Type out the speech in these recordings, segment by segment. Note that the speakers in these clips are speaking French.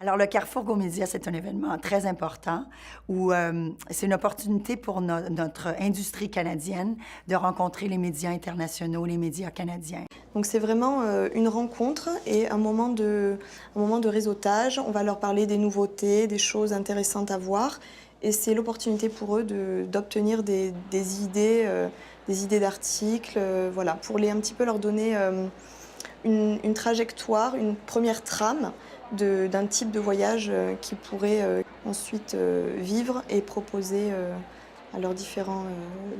Alors, le Carrefour Go Média, c'est un événement très important où c'est une opportunité pour notre industrie canadienne de rencontrer les médias internationaux, les médias canadiens. Donc c'est vraiment une rencontre et un moment de réseautage. On va leur parler des nouveautés, des choses intéressantes à voir. Et c'est l'opportunité pour eux d'obtenir des idées d'articles, voilà, pour un petit peu leur donner une trajectoire, une première trame d'un type de voyage qu'ils pourraient ensuite vivre et proposer à leurs différents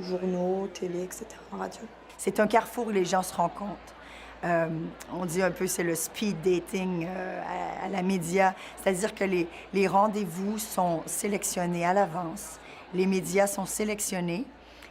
journaux, télé, etc., radio. C'est un carrefour où les gens se rencontrent. Euh, on dit un peu c'est le speed dating à la média, c'est-à-dire que les rendez-vous sont sélectionnés à l'avance, les médias sont sélectionnés,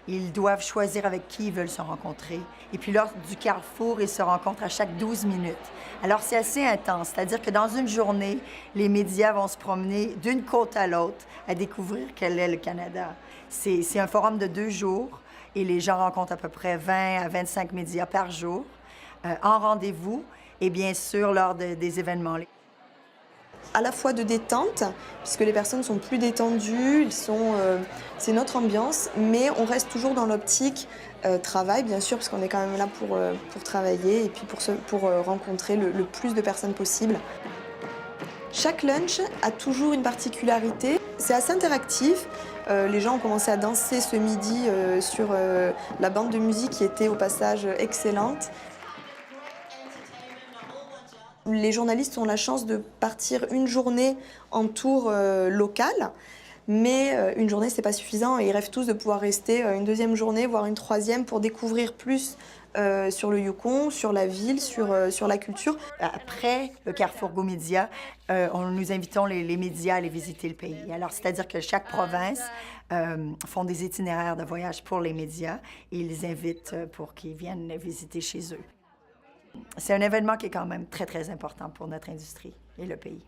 ils doivent choisir avec qui ils veulent se rencontrer. Et puis lors du carrefour, ils se rencontrent à chaque 12 minutes. Alors c'est assez intense, c'est-à-dire que dans une journée, les médias vont se promener d'une côte à l'autre à découvrir quel est le Canada. C'est un forum de 2 jours et les gens rencontrent à peu près 20 à 25 médias par jour. En rendez-vous et bien sûr lors des événements. À la fois de détente, puisque les personnes sont plus détendues, c'est notre ambiance, mais on reste toujours dans l'optique travail, bien sûr, parce qu'on est quand même là pour travailler et puis pour rencontrer le plus de personnes possible. Chaque lunch a toujours une particularité. C'est assez interactif. Les gens ont commencé à danser ce midi sur la bande de musique qui était au passage excellente. Les journalistes ont la chance de partir une journée en tour local, mais une journée, c'est pas suffisant et ils rêvent tous de pouvoir rester une deuxième journée, voire une troisième, pour découvrir plus sur le Yukon, sur la ville, sur la culture. Après le Carrefour Go Média, nous invitons les médias à aller visiter le pays. Alors, c'est-à-dire que chaque province font des itinéraires de voyage pour les médias et ils les invitent pour qu'ils viennent visiter chez eux. C'est un événement qui est quand même très, très important pour notre industrie et le pays.